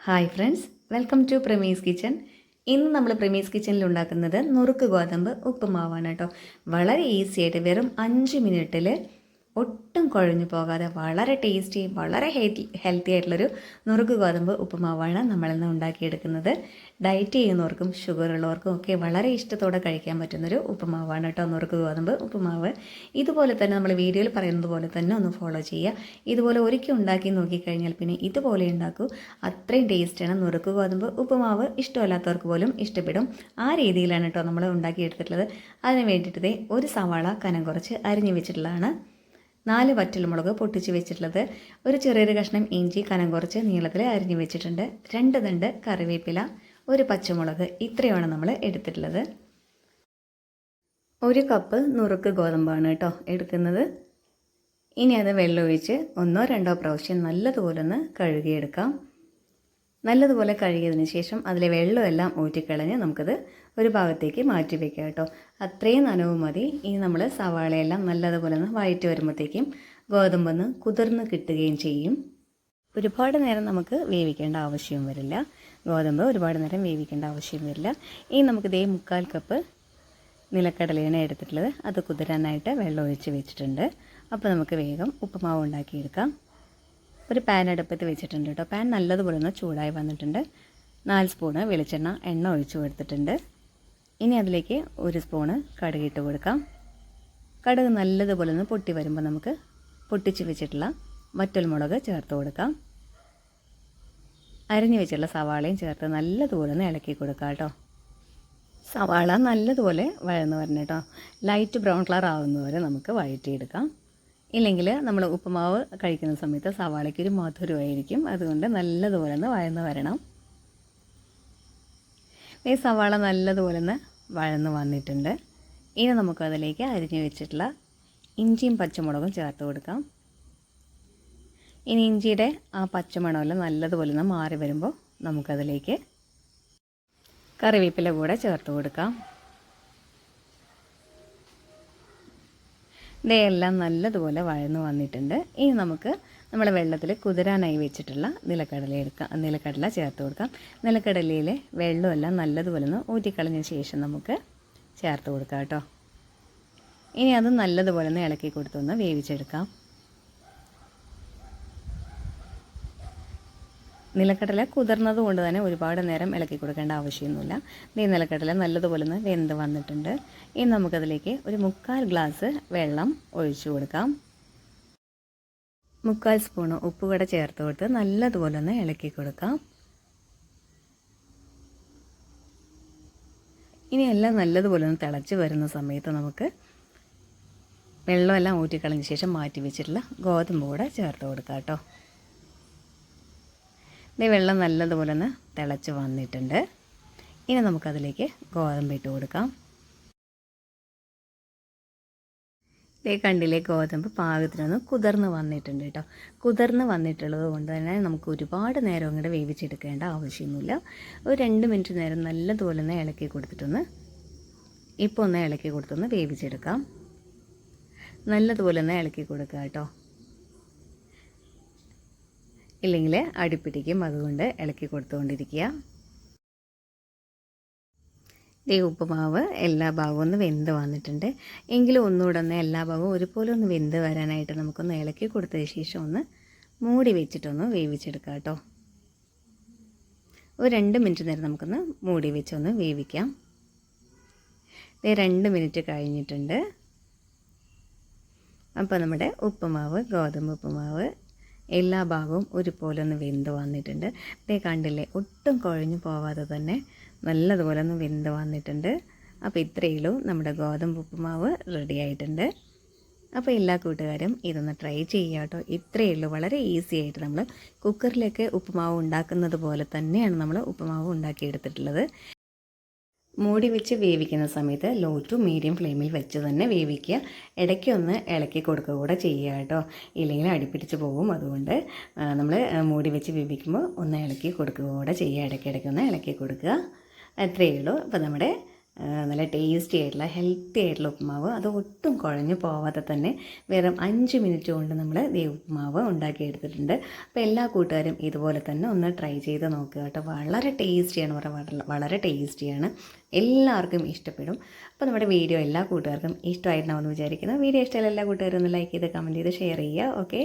Hi friends, welcome to Pramee's kitchen. ഇന്ന് നമ്മൾ പ്രമീസ് കിച്ചണിൽ ഉണ്ടാക്കുന്നത് നുറുക്ക് ഗോതമ്പ് ഉപ്പുമാവാണ് കേട്ടോ. വളരെ ഈസി ആയിട്ട് വെറും 5 മിനിറ്റിൽ ഒട്ടും കുഴഞ്ഞു പോകാതെ വളരെ ടേസ്റ്റി, വളരെ ഹെൽത്തി ആയിട്ടുള്ളൊരു നുറുക്ക് ഗോതമ്പ് ഉപ്പുമാവാണ് നമ്മളിന്ന് ഉണ്ടാക്കിയെടുക്കുന്നത്. ഡയറ്റ് ചെയ്യുന്നവർക്കും ഷുഗർ ഉള്ളവർക്കും ഒക്കെ വളരെ ഇഷ്ടത്തോടെ കഴിക്കാൻ പറ്റുന്നൊരു ഉപ്പുമാവാണ് കേട്ടോ നുറുക്ക് ഗോതമ്പ് ഉപ്പുമാവ്. ഇതുപോലെ തന്നെ നമ്മൾ വീഡിയോയിൽ പറയുന്നത് പോലെ തന്നെ ഒന്ന് ഫോളോ ചെയ്യുക. ഇതുപോലെ ഒരിക്കൽ ഉണ്ടാക്കി നോക്കിക്കഴിഞ്ഞാൽ പിന്നെ ഇതുപോലെ ഉണ്ടാക്കൂ. അത്രയും ടേസ്റ്റാണ് നുറുക്ക് ഗോതമ്പ് ഉപ്പുമാവ്. ഇഷ്ടമല്ലാത്തവർക്ക് പോലും ഇഷ്ടപ്പെടും. ആ രീതിയിലാണ് കേട്ടോ നമ്മൾ ഉണ്ടാക്കിയെടുത്തിട്ടുള്ളത്. അതിന് വേണ്ടിയിട്ട് ഒരു സവാള കനം കുറച്ച് അരിഞ്ഞു വെച്ചിട്ടുള്ളതാണ്, 4 വറ്റൽമുളക് പൊട്ടിച്ച് വെച്ചിട്ടുള്ളത്, ഒരു ചെറിയൊരു കഷ്ണം ഇഞ്ചി കനം കുറച്ച് നീളത്തിൽ അരിഞ്ഞു വെച്ചിട്ടുണ്ട്, 2 തണ്ട് കറിവേപ്പില, ഒരു പച്ചമുളക്. ഇത്രയാണ് നമ്മൾ എടുത്തിട്ടുള്ളത്. 1 കപ്പ് നുറുക്ക് ഗോതമ്പാണ് കേട്ടോ എടുക്കുന്നത്. ഇനി അത് വെള്ളമൊഴിച്ച് 1-2 പ്രാവശ്യം നല്ലതുപോലെ ഒന്ന് കഴുകിയെടുക്കാം. നല്ലതുപോലെ കഴുകിയതിന് ശേഷം അതിലെ വെള്ളമെല്ലാം ഊറ്റിക്കളഞ്ഞ് നമുക്കത് ഒരു ഭാഗത്തേക്ക് മാറ്റി വയ്ക്കാം കേട്ടോ. അത്രയും നനവ് മതി. ഇനി നമ്മൾ സവാളയെല്ലാം നല്ലതുപോലെ ഒന്ന് വഴറ്റി വരുമ്പോഴത്തേക്കും ഗോതമ്പൊന്ന് കുതിർന്ന് കിട്ടുകയും ചെയ്യും. ഒരുപാട് നേരം നമുക്ക് വേവിക്കേണ്ട ആവശ്യവും വരില്ല. ഗോതമ്പ് ഒരുപാട് നേരം വേവിക്കേണ്ട ആവശ്യം വരില്ല. ഇനി നമുക്ക് 1/4 കപ്പ് നിലക്കടലയാണ് എടുത്തിട്ടുള്ളത്. അത് കുതിരാനായിട്ട് വെള്ളം ഒഴിച്ച് വെച്ചിട്ടുണ്ട്. അപ്പോൾ നമുക്ക് വേഗം ഉപ്പുമാവ് ഉണ്ടാക്കിയെടുക്കാം. ഒരു പാൻ അടുപ്പത്ത് വെച്ചിട്ടുണ്ട് കേട്ടോ. പാൻ നല്ലതുപോലെ ഒന്ന് ചൂടായി വന്നിട്ടുണ്ട്. 4 സ്പൂണ് എണ്ണ ഒഴിച്ചു കൊടുത്തിട്ടുണ്ട്. ഇനി അതിലേക്ക് 1 സ്പൂണ് കടുകിട്ട് കൊടുക്കാം. കടുക് നല്ലതുപോലെ ഒന്ന് പൊട്ടി വരുമ്പോൾ നമുക്ക് പൊട്ടിച്ച് വെച്ചിട്ടുള്ള വറ്റൽമുളക് ചേർത്ത് കൊടുക്കാം. അരിഞ്ഞു വെച്ചിട്ടുള്ള സവാളയും ചേർത്ത് നല്ലതുപോലെ ഒന്ന് ഇളക്കി കൊടുക്കാം കേട്ടോ. സവാള നല്ലതുപോലെ വഴന്ന് വരണം കേട്ടോ. ലൈറ്റ് ബ്രൗൺ കളർ ആവുന്നവരെ നമുക്ക് വഴറ്റിയെടുക്കാം. ഇല്ലെങ്കിൽ നമ്മൾ ഉപ്പുമാവ് കഴിക്കുന്ന സമയത്ത് സവാളയ്ക്ക് ഒരു മധുരമായിരിക്കും. അതുകൊണ്ട് നല്ലതുപോലെ ഒന്ന് വഴന്ന് വരണം. ഈ സവാള നല്ലതുപോലെ ഒന്ന് വഴന്ന് വന്നിട്ടുണ്ട്. ഇനി നമുക്കതിലേക്ക് അരിഞ്ഞു വെച്ചിട്ടുള്ള ഇഞ്ചിയും പച്ചമുളകും ചേർത്ത് കൊടുക്കാം. ഇനി ഇഞ്ചിയുടെ ആ പച്ചമണമെല്ലാം നല്ലതുപോലെ ഒന്ന് മാറി വരുമ്പോൾ നമുക്കതിലേക്ക് കറിവേപ്പില കൂടെ ചേർത്ത് കൊടുക്കാം. ഇതെല്ലാം നല്ലതുപോലെ വഴന്ന് വന്നിട്ടുണ്ട്. ഇനി നമുക്ക് നമ്മൾ വെള്ളത്തിൽ കുതിരാനായി വെച്ചിട്ടുള്ള നിലക്കടല ചേർത്ത് കൊടുക്കാം. നിലക്കടലയിലെ വെള്ളമെല്ലാം നല്ലതുപോലെ ഒന്ന് ഊറ്റിക്കളഞ്ഞ ശേഷം നമുക്ക് ചേർത്ത് കൊടുക്കാം കേട്ടോ. ഇനി അത് നല്ലതുപോലെ ഒന്ന് ഇളക്കി കൊടുത്തൊന്ന് വേവിച്ചെടുക്കാം. നിലക്കടല കുതിർന്നത് കൊണ്ട് തന്നെ ഒരുപാട് നേരം ഇളക്കി കൊടുക്കേണ്ട ആവശ്യമൊന്നുമില്ല. ഈ നിലക്കടല നല്ലതുപോലെ ഒന്ന് വെന്ത് വന്നിട്ടുണ്ട്. ഇനി നമുക്കതിലേക്ക് ഒരു 3/4 ഗ്ലാസ് വെള്ളം ഒഴിച്ചു കൊടുക്കാം. 3/4 സ്പൂണ് ഉപ്പ് കൂടെ ചേർത്ത് കൊടുത്ത് നല്ലതുപോലെ ഒന്ന് ഇളക്കി കൊടുക്കാം. ഇനി എല്ലാം നല്ലതുപോലെ ഒന്ന് തിളച്ച് വരുന്ന സമയത്ത് നമുക്ക് വെള്ളമെല്ലാം ഊറ്റിക്കളഞ്ഞ ശേഷം മാറ്റി വെച്ചിട്ടുള്ള ഗോതമ്പ് കൂടെ ചേർത്ത് കൊടുക്കാം കേട്ടോ. വെള്ളം നല്ലതുപോലെ ഒന്ന് തിളച്ച് വന്നിട്ടുണ്ട്. ഇനി നമുക്കതിലേക്ക് ഗോതമ്പ് ഇട്ട് കൊടുക്കാം. കണ്ടില്ലേ, ഗോതമ്പ് പാകത്തിനൊന്ന് കുതിർന്ന് വന്നിട്ടുണ്ട് കേട്ടോ. കുതിർന്ന് വന്നിട്ടുള്ളത് കൊണ്ട് തന്നെ നമുക്ക് ഒരുപാട് നേരം അങ്ങോട്ട് വേവിച്ചെടുക്കേണ്ട ആവശ്യമൊന്നുമില്ല. ഒരു 2 മിനിറ്റ് നേരം നല്ലതുപോലെ ഒന്ന് ഇളക്കി കൊടുത്തിട്ടൊന്ന് ഇളക്കി കൊടുത്തൊന്ന് വേവിച്ചെടുക്കാം. നല്ലതുപോലെ ഒന്ന് ഇളക്കി കൊടുക്കുക കേട്ടോ. ഇല്ലെങ്കിൽ അടിപ്പിടിക്കും. അതുകൊണ്ട് ഇളക്കി കൊടുത്തുകൊണ്ടിരിക്കുക. ഉപ്പുമാവ് എല്ലാ ഭാഗവും ഒന്ന് വെന്ത് വന്നിട്ടുണ്ട്. എങ്കിലും ഒന്നുകൂടെ ഒന്ന് എല്ലാ ഭാഗവും ഒരുപോലെ ഒന്ന് വെന്ത് വരാനായിട്ട് നമുക്കൊന്ന് ഇളക്കി കൊടുത്തതിന് ശേഷം ഒന്ന് മൂടി വെച്ചിട്ടൊന്ന് വേവിച്ചെടുക്കാം കേട്ടോ. ഒരു 2 മിനിറ്റ് നേരം നമുക്കൊന്ന് മൂടി വെച്ചൊന്ന് വേവിക്കാം. 2 മിനിറ്റ് കഴിഞ്ഞിട്ടുണ്ട്. അപ്പോൾ നമ്മുടെ ഗോതമ്പ് ഉപ്പുമാവ് എല്ലാ ഭാഗവും ഒരുപോലെ ഒന്ന് വെന്ത് വന്നിട്ടുണ്ട്. കണ്ടില്ലേ, ഒട്ടും കുഴഞ്ഞു പോവാതെ തന്നെ നല്ലതുപോലെ ഒന്ന് വെന്ത് വന്നിട്ടുണ്ട്. അപ്പോൾ ഇത്രയേ ഉള്ളൂ, നമ്മുടെ ഗോതമ്പ് ഉപ്പുമാവ് റെഡി ആയിട്ടുണ്ട്. അപ്പോൾ എല്ലാ കൂട്ടുകാരും ഇതൊന്ന് ട്രൈ ചെയ്യുക കേട്ടോ. ഇത്രയേ ഉള്ളൂ, വളരെ ഈസി ആയിട്ട് നമ്മൾ കുക്കറിലേക്ക് ഉപ്പുമാവ് ഉണ്ടാക്കുന്നത് പോലെ തന്നെയാണ് നമ്മൾ ഉപ്പുമാവ് ഉണ്ടാക്കിയെടുത്തിട്ടുള്ളത്. മൂടി വെച്ച് വേവിക്കുന്ന സമയത്ത് ലോ ടു മീഡിയം ഫ്ലെയിമിൽ വെച്ച് തന്നെ വേവിക്കുക. ഇടയ്ക്കൊന്ന് ഇളക്കി കൊടുക്കുക കൂടെ ചെയ്യുക കേട്ടോ. ഇല്ലെങ്കിൽ അടിപ്പിടിച്ച് പോകും. അതുകൊണ്ട് നമ്മൾ മൂടി വെച്ച് വേവിക്കുമ്പോൾ ഒന്ന് ഇളക്കി കൊടുക്കുക കൂടെ ചെയ്യുക. ഇടയ്ക്കിടയ്ക്കൊന്ന് ഇളക്കി കൊടുക്കുക. അത്രയേ ഉള്ളൂ. അപ്പോൾ നമ്മുടെ നല്ല ടേസ്റ്റി ആയിട്ടുള്ള ഹെൽത്തി ആയിട്ടുള്ള ഉപ്പുമാവ്, അത് ഒട്ടും കുഴഞ്ഞു പോവാതെ തന്നെ വെറും 5 മിനിറ്റ് കൊണ്ട് നമ്മൾ ഈ ഉപ്പുമാവ് ഉണ്ടാക്കിയെടുത്തിട്ടുണ്ട്. അപ്പോൾ എല്ലാ കൂട്ടുകാരും ഇതുപോലെ തന്നെ ഒന്ന് ട്രൈ ചെയ്ത് നോക്കുക കേട്ടോ. വളരെ ടേസ്റ്റിയാണ്, വളരെ ടേസ്റ്റിയാണ്, എല്ലാവർക്കും ഇഷ്ടപ്പെടും. അപ്പോൾ നമ്മുടെ വീഡിയോ എല്ലാ കൂട്ടുകാർക്കും ഇഷ്ടമായിട്ടുണ്ടാവുമെന്ന് വിചാരിക്കുന്നു. വീഡിയോ ഇഷ്ടമുള്ള എല്ലാ കൂട്ടുകാരും ഒന്ന് ലൈക്ക് ചെയ്ത് കമൻറ്റ് ചെയ്ത് ഷെയർ ചെയ്യുക. ഓക്കെ.